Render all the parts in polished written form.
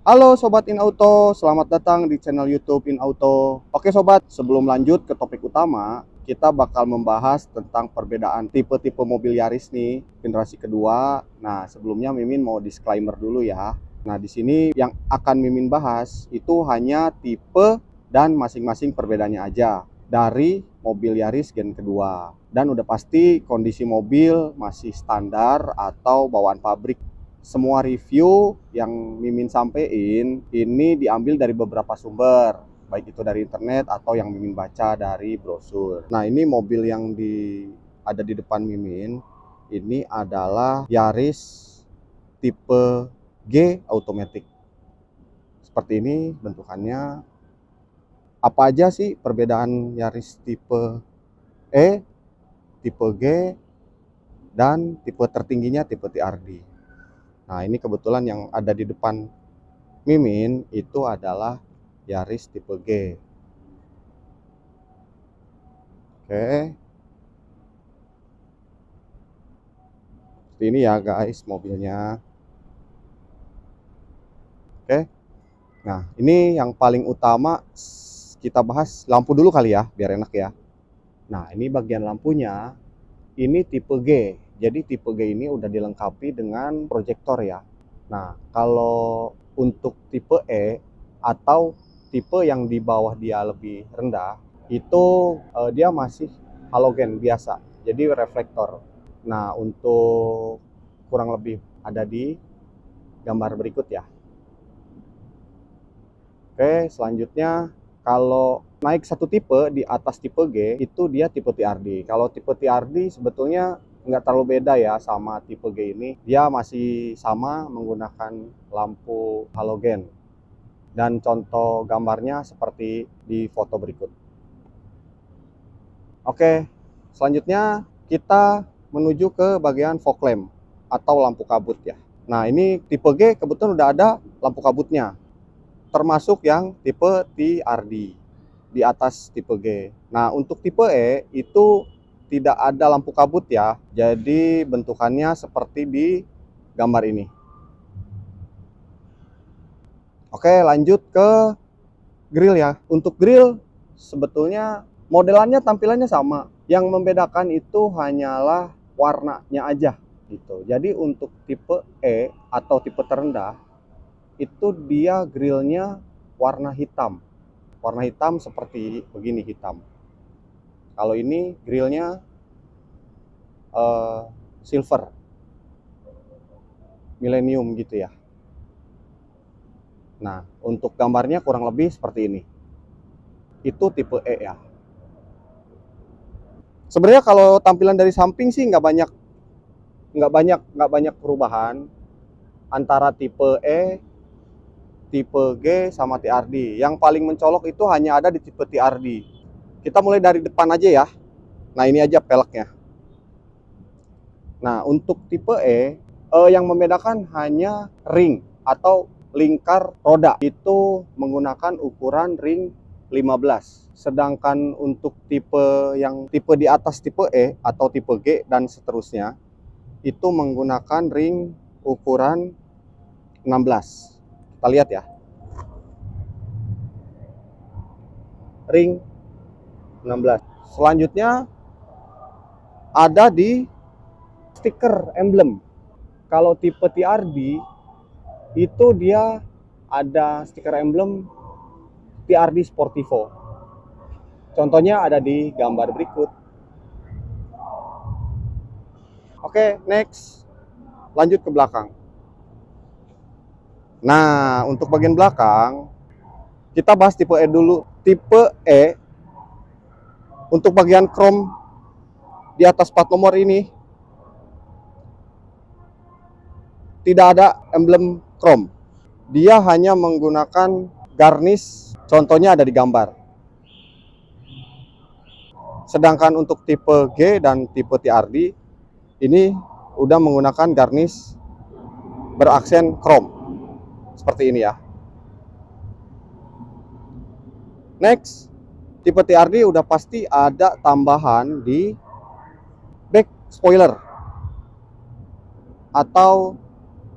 Halo Sobat InAuto, selamat datang di channel YouTube InAuto. Oke Sobat, sebelum lanjut ke topik utama, kita bakal membahas tentang perbedaan tipe-tipe mobil Yaris nih, generasi kedua. Nah, sebelumnya Mimin mau disclaimer dulu ya. Nah, di sini yang akan Mimin bahas itu hanya tipe dan masing-masing perbedaannya aja dari mobil Yaris gen kedua. Dan udah pasti kondisi mobil masih standar atau bawaan pabrik. Semua review yang Mimin sampein ini diambil dari beberapa sumber, baik itu dari internet atau yang Mimin baca dari brosur. Nah, ini mobil yang ada di depan Mimin ini adalah Yaris tipe G automatic. Seperti ini bentukannya. Apa aja sih perbedaan Yaris tipe E, tipe G, dan tipe tertingginya tipe TRD? Nah, ini kebetulan yang ada di depan Mimin itu adalah Yaris tipe G. Oke. Seperti ini ya guys mobilnya. Oke. Nah, ini yang paling utama kita bahas lampu dulu kali ya, biar enak ya. Nah, ini bagian lampunya. Ini tipe G. Jadi tipe G ini udah dilengkapi dengan proyektor ya. Nah, kalau untuk tipe E atau tipe yang di bawah dia lebih rendah, itu dia masih halogen biasa, jadi reflektor. Nah, untuk kurang lebih ada di gambar berikut ya. Oke, selanjutnya kalau naik satu tipe di atas tipe G, itu dia tipe TRD. Kalau tipe TRD sebetulnya nggak terlalu beda ya sama tipe G ini. Dia masih sama menggunakan lampu halogen. Dan contoh gambarnya seperti di foto berikut. Oke, selanjutnya kita menuju ke bagian fog lamp atau lampu kabut ya. Nah, ini tipe G kebetulan udah ada lampu kabutnya, termasuk yang tipe TRD di atas tipe G. Nah, untuk tipe E itu tidak ada lampu kabut ya, jadi bentukannya seperti di gambar ini. Oke, lanjut ke grill ya. Untuk grill sebetulnya modelannya tampilannya sama. Yang membedakan itu hanyalah warnanya aja gitu. Jadi untuk tipe E atau tipe terendah itu dia grillnya warna hitam. Warna hitam seperti begini hitam. Kalau ini grillnya silver, millennium gitu ya. Nah, untuk gambarnya kurang lebih seperti ini. Itu tipe E ya. Sebenarnya kalau tampilan dari samping sih nggak banyak perubahan antara tipe E, tipe G sama TRD. Yang paling mencolok itu hanya ada di tipe TRD. Kita mulai dari depan aja ya. Nah, ini aja peleknya. Nah, untuk tipe E, yang membedakan hanya ring atau lingkar roda. Itu menggunakan ukuran ring 15. Sedangkan untuk tipe di atas tipe E atau tipe G dan seterusnya, itu menggunakan ring ukuran 16. Kita lihat ya. Ring 16. Selanjutnya ada di stiker emblem. Kalau tipe TRD itu dia ada stiker emblem TRD Sportivo. Contohnya ada di gambar berikut. Oke, next. Lanjut ke belakang. Nah, untuk bagian belakang kita bahas tipe E dulu. Tipe E untuk bagian chrome di atas plat nomor ini tidak ada emblem chrome. Dia hanya menggunakan garnish, contohnya ada di gambar. Sedangkan untuk tipe G dan tipe TRD ini udah menggunakan garnish beraksen chrome. Seperti ini ya. Next, tipe TRD udah pasti ada tambahan di back spoiler. Atau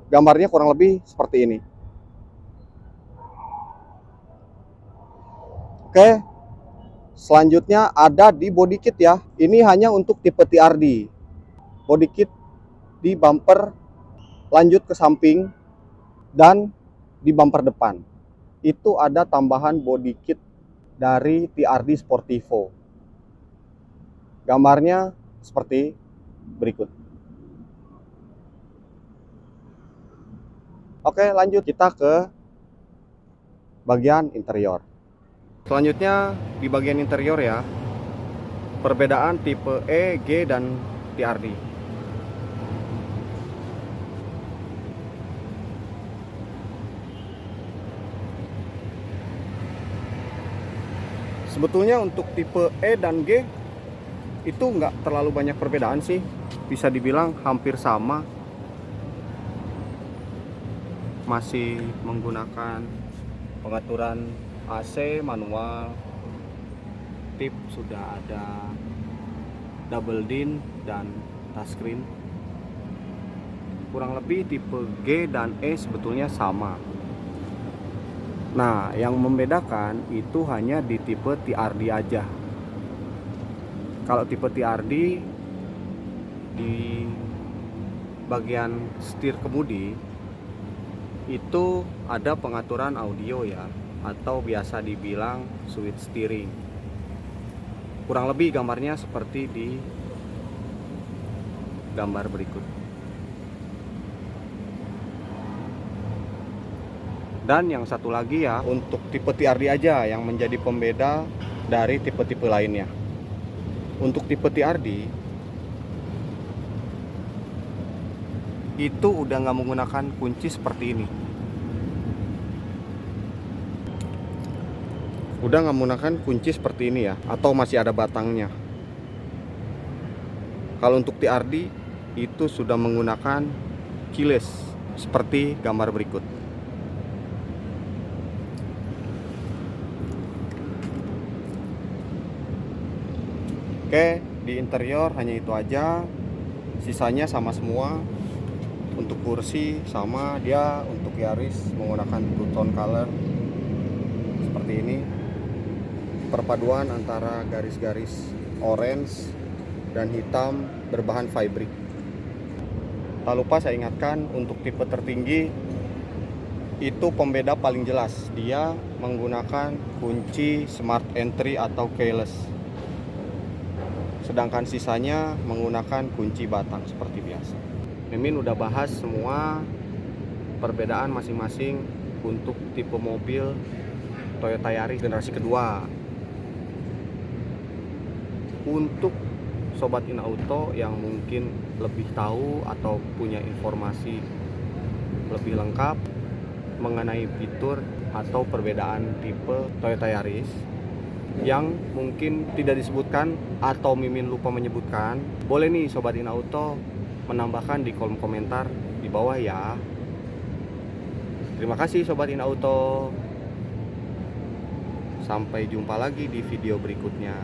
gambarnya kurang lebih seperti ini. Oke, selanjutnya ada di body kit ya. Ini hanya untuk tipe TRD. Body kit di bumper lanjut ke samping dan di bumper depan. Itu ada tambahan body kit dari TRD Sportivo. Gambarnya seperti berikut. Oke, lanjut kita ke bagian interior. Selanjutnya di bagian interior ya, perbedaan tipe E, G, dan TRD. Sebetulnya untuk tipe E dan G itu nggak terlalu banyak perbedaan sih, bisa dibilang hampir sama. Masih menggunakan pengaturan AC manual, tip sudah ada double din dan touchscreen. Kurang lebih tipe G dan E sebetulnya sama. Nah, yang membedakan itu hanya di tipe TRD aja. Kalau tipe TRD di bagian setir kemudi itu ada pengaturan audio ya, atau biasa dibilang switch steering. Kurang lebih gambarnya seperti di gambar berikut. Dan yang satu lagi ya, untuk tipe TRD aja yang menjadi pembeda dari tipe-tipe lainnya. Untuk tipe TRD itu udah nggak menggunakan kunci seperti ini. Udah nggak menggunakan kunci seperti ini ya, atau masih ada batangnya. Kalau untuk TRD itu sudah menggunakan keyless seperti gambar berikut. Oke, di interior hanya itu aja. Sisanya sama semua. Untuk kursi sama, dia untuk Yaris menggunakan two tone color seperti ini. Perpaduan antara garis-garis orange dan hitam berbahan fabric. Tak lupa saya ingatkan, untuk tipe tertinggi itu pembeda paling jelas, dia menggunakan kunci smart entry atau keyless. Sedangkan sisanya menggunakan kunci batang seperti biasa. Mimin udah bahas semua perbedaan masing-masing untuk tipe mobil Toyota Yaris generasi kedua. Untuk sobat InAuto yang mungkin lebih tahu atau punya informasi lebih lengkap mengenai fitur atau perbedaan tipe Toyota Yaris yang mungkin tidak disebutkan atau Mimin lupa menyebutkan, boleh nih sobat InAuto menambahkan di kolom komentar di bawah ya. Terima kasih sobat InAuto. Sampai jumpa lagi di video berikutnya.